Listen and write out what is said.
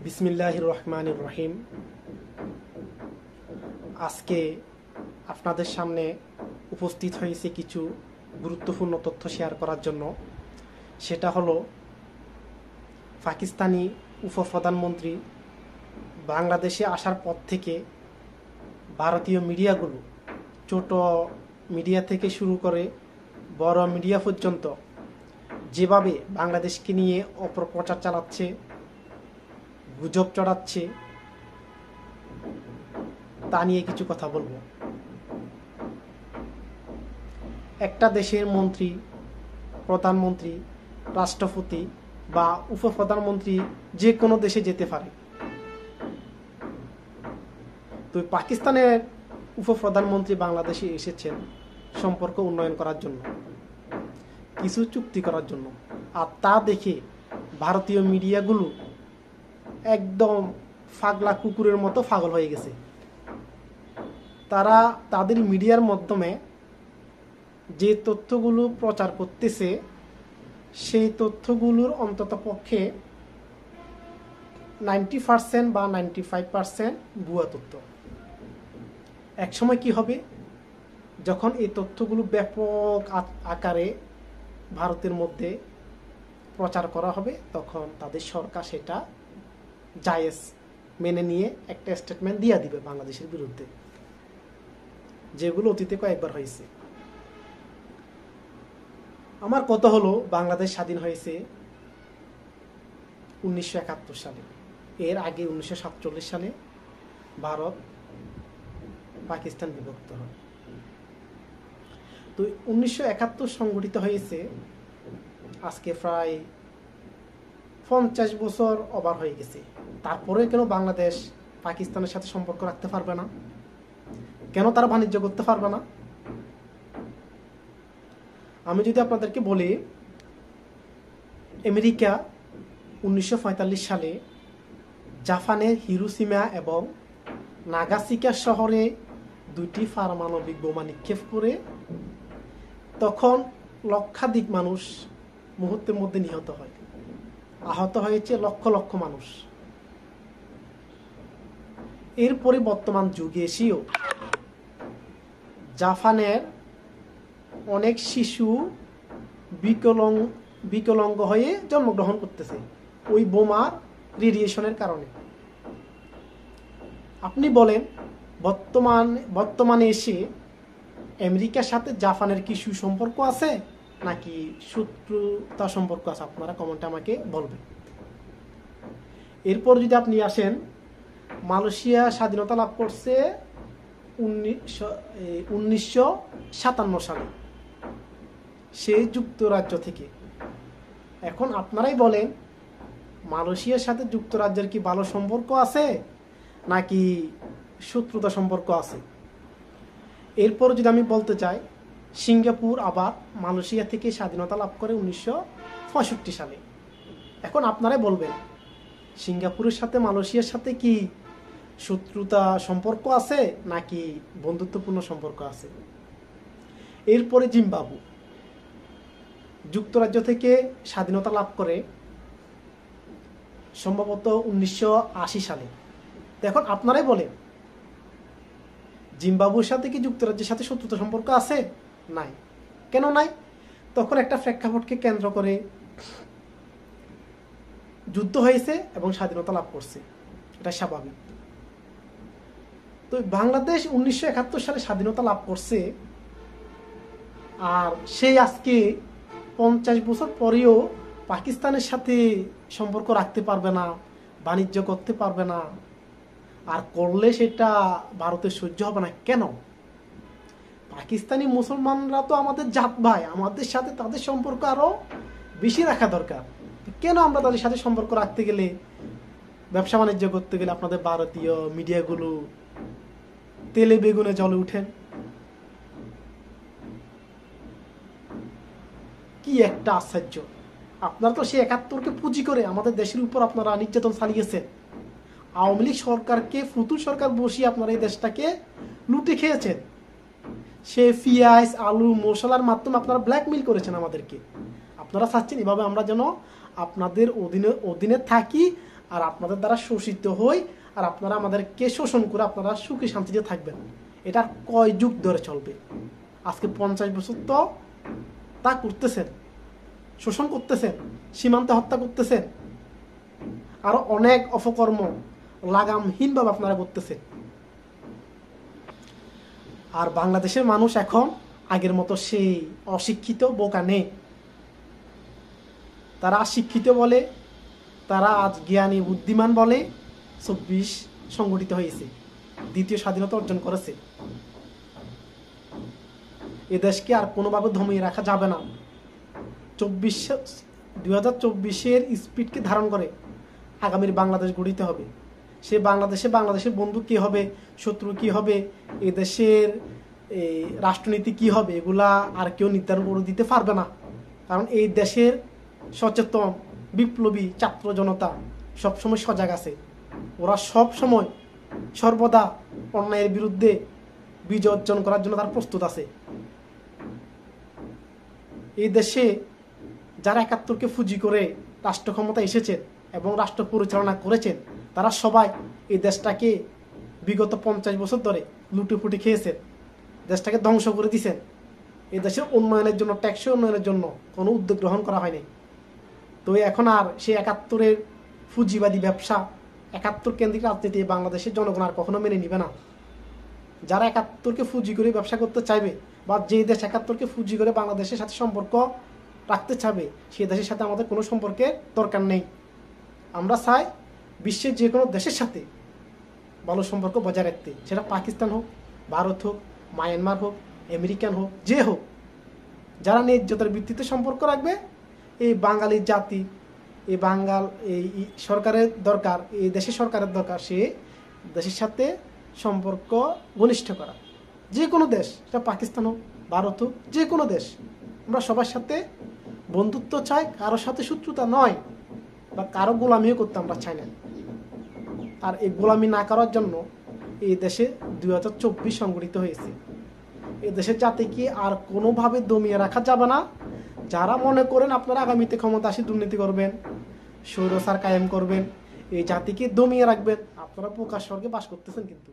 বিসমিল্লাহির রহমানির রহিম। আজকে আপনাদের সামনে উপস্থিত হয়েছে কিছু গুরুত্বপূর্ণ তথ্য শেয়ার করার জন্য। সেটা হলো পাকিস্তানি উপপ্রধানমন্ত্রী বাংলাদেশে আসার পর থেকে ভারতীয় মিডিয়াগুলো, ছোট মিডিয়া থেকে শুরু করে বড় মিডিয়া পর্যন্ত যেভাবে বাংলাদেশকে নিয়ে অপপ্রচার চালাচ্ছে, গুজব চড়াচ্ছে, তা নিয়ে কিছু কথা বলবো। একটা দেশের মন্ত্রী, প্রধানমন্ত্রী, রাষ্ট্রপতি বা উপপ্রধানমন্ত্রী যে কোনো দেশে যেতে পারে। তো পাকিস্তানের উপপ্রধানমন্ত্রী বাংলাদেশে এসেছেন সম্পর্ক উন্নয়ন করার জন্য, কিছু চুক্তি করার জন্য। আর তা দেখে ভারতীয় মিডিয়াগুলো একদম পাগলা কুকুরের মতো পাগল হয়ে গেছে। তারা তাদের মিডিয়ার মাধ্যমে যে তথ্যগুলো প্রচার করতেছে, সেই তথ্যগুলোর অন্তত পক্ষে 90% বা 95% ভুয়া তথ্য। একসময় কি হবে, যখন এই তথ্যগুলো ব্যাপক আকারে ভারতের মধ্যে প্রচার করা হবে, তখন তাদের সরকার সেটা জায়েজ মেনে নিয়ে একটা স্টেটমেন্ট দিয়ে দিবে বাংলাদেশের বিরুদ্ধে, যেগুলো অতীতে কয়েকবার হয়েছে। আমার কথা হলো, বাংলাদেশ স্বাধীন হয়েছে 1971 সালে। এর আগে 1947 সালে ভারত পাকিস্তান বিভক্ত হয়। তো 1971 সংগঠিত হয়েছে, আজকে প্রায় 50 বছর ওভার হয়ে গেছে। তারপরে কেন বাংলাদেশ পাকিস্তানের সাথে সম্পর্ক রাখতে পারবে না? কেন তারা বাণিজ্য করতে পারবে না? আমি যদি আপনাদেরকে বলি, আমেরিকা 1945 সালে জাপানের হিরোশিমা এবং নাগাসাকি শহরে 2টি পারমাণবিক বোমা নিক্ষেপ করে তখন লক্ষাধিক মানুষ মুহূর্তের মধ্যে নিহত হয়। আহত হয়েছে লক্ষ লক্ষ মানুষ। এরপরে বর্তমান যুগে এসেও জাপানের অনেক শিশু বিকলাঙ্গ হয়ে জন্মগ্রহণ করতেছে ওই বোমার রেডিয়েশনের কারণে। আপনি বলেন, বর্তমানে এসে আমেরিকার সাথে জাপানের কি সুসম্পর্ক আছে নাকি শত্রুতা সম্পর্ক আছে? আপনারা কমেন্টে আমাকে বলবেন। এরপর যদি আপনি আসেন, মালয়েশিয়া স্বাধীনতা লাভ করছে 1957 সালে, সেই যুক্তরাজ্য থেকে। এখন আপনারাই বলেন, মালয়েশিয়ার সাথে যুক্তরাজ্যের কি ভালো সম্পর্ক আছে নাকি শত্রুতা সম্পর্ক আছে? এরপর যদি আমি বলতে চাই, সিঙ্গাপুর আবার মালয়েশিয়া থেকে স্বাধীনতা লাভ করে 1965 সালে। এখন আপনারাই বলবেন, সিঙ্গাপুরের সাথে মালয়েশিয়ার সাথে কি শত্রুতা সম্পর্ক আছে নাকি বন্ধুত্বপূর্ণ সম্পর্ক আছে? এরপরে জিম্বাবু যুক্তরাজ্য থেকে স্বাধীনতা লাভ করে সম্ভবত 1980 সালে। এখন আপনারাই বলেন, জিম্বাবুর সাথে কি যুক্তরাজ্যের সাথে শত্রুতা সম্পর্ক আছে? নাই। কেন নাই? তখন একটা প্রেক্ষাপটকে কেন্দ্র করে যুদ্ধ হয়েছে এবং স্বাধীনতা লাভ করছে, এটা স্বাভাবিক। তো বাংলাদেশ 1971 সালে স্বাধীনতা লাভ করছে, আর সেই আজকে 50 বছর পরেও পাকিস্তানের সাথে সম্পর্ক রাখতে পারবে না, বাণিজ্য করতে পারবে না। আর করলে সেটা ভারতের সহ্য হবে না। কেন? পাকিস্তানি মুসলমানরা তো আমাদের জাত ভাই, আমাদের সাথে তাদের সম্পর্ক আরো বেশি রাখা দরকার। কেন আমরা তাদের সাথে সম্পর্ক রাখতে গেলে, ব্যবসা বাণিজ্য করতে গেলে আপনাদের ভারতীয় মিডিয়াগুলো তেলে বেগুনে জ্বলে উঠেন? কি একটা আশ্চর্য! আপনারা তো সেই 71কে পুঁজি করে আমাদের দেশের উপর আপনারা নির্যাতন চালিয়েছেন। আওয়ামী লীগ সরকারকে, ফুতুল সরকার বসিয়ে আপনারা এই দেশটাকে লুটে খেয়েছেন। সে পেঁয়াজ, আলু, মশলার মাধ্যমে আপনারা ব্ল্যাকমেইল করেছেন আমাদেরকে। আপনারা চাচ্ছেন এভাবে আমরা যেন আপনাদের অধীনে থাকি, আর আপনাদের দ্বারা শোষিত হই, আর আপনারা আমাদেরকে শোষণ করে আপনারা সুখী শান্তিতে থাকবেন। এটা কয় যুগ ধরে চলবে? আজকে 50 বছর তো তা করতেছেন, শোষণ করতেছেন, সীমান্তে হত্যা করতেছেন, আরো অনেক অপকর্ম লাগামহীনভাবে আপনারা করতেছেন। আর বাংলাদেশের মানুষ এখন আগের মতো সেই অশিক্ষিত বোকা নেই। তারা শিক্ষিত বলে, তারা আজ জ্ঞানী বুদ্ধিমান বলে 24 সংগঠিত হয়েছে, দ্বিতীয় স্বাধীনতা অর্জন করেছে। এ দেশকে আর কোনোভাবে দমিয়ে রাখা যাবে না। 2024-এর স্পিডকে ধারণ করে আগামীর বাংলাদেশ গড়িতে হবে। সে বাংলাদেশের বন্ধু কি হবে, শত্রু কি হবে, এ দেশের রাষ্ট্রনীতি কি হবে, এগুলা আর কেউ নির্ধারণ করে দিতে পারবে না। কারণ এই দেশের সচেতন বিপ্লবী ছাত্র জনতা সবসময় সজাগ আছে। ওরা সব সময় সর্বদা অন্যায়ের বিরুদ্ধে বিজয় অর্জন করার জন্য তারা প্রস্তুত আছে। এই দেশে যারা 71কে পুঁজি করে রাষ্ট্র ক্ষমতা এসেছেন এবং রাষ্ট্র পরিচালনা করেছেন, তারা সবাই এই দেশটাকে বিগত 50 বছর ধরে লুটেপুটে খেয়েছেন, দেশটাকে ধ্বংস করে দিয়েছেন। এই দেশের উন্নয়নের জন্য, টেকসই উন্নয়নের জন্য কোনো উদ্যোগ গ্রহণ করা হয়নি। তো এখন আর সেই 71-এর পুঁজিবাদী ব্যবসা, 71 কেন্দ্রিক রাজনীতি বাংলাদেশের জনগণ আর কখনো মেনে নিবে না। যারা 71কে পুঁজি করে ব্যবসা করতে চাইবে, বা যে দেশ 71কে পুঁজি করে বাংলাদেশের সাথে সম্পর্ক রাখতে চাবে, সেই দেশের সাথে আমাদের কোনো সম্পর্কের দরকার নেই। আমরা চাই বিশ্বের যে কোনো দেশের সাথে ভালো সম্পর্ক বজায় রাখতে, সেটা পাকিস্তান হোক, ভারত হোক, মায়ানমার হোক, আমেরিকান হোক, যে হোক। যারা ন্যায্যতার ভিত্তিতে সম্পর্ক রাখবে, এই বাঙালি জাতি, এই সরকারের দরকার, এই দেশের সরকারের দরকার সে দেশের সাথে সম্পর্ক ঘনিষ্ঠ করা। যে কোনো দেশ, সেটা পাকিস্তান হোক, ভারত হোক, যে কোনো দেশ, আমরা সবার সাথে বন্ধুত্ব চাই, কারোর সাথে শত্রুতা নয়, বা কারো গোলামিও করতে আমরা চাই না। আর এই গোলামি না করার জন্য এই দেশে 2024 সংগঠিত হয়েছে। এই দেশের জাতিকে আর কোনোভাবে দমিয়ে রাখা যাবে না। যারা মনে করেন আপনারা আগামীতে ক্ষমতা আসি দুর্নীতি করবেন, স্বৈরাচার কায়েম করবেন, এই জাতিকে দমিয়ে রাখবেন, আপনারা প্রকাশ স্বর্গে বাস করতেছেন কিন্তু।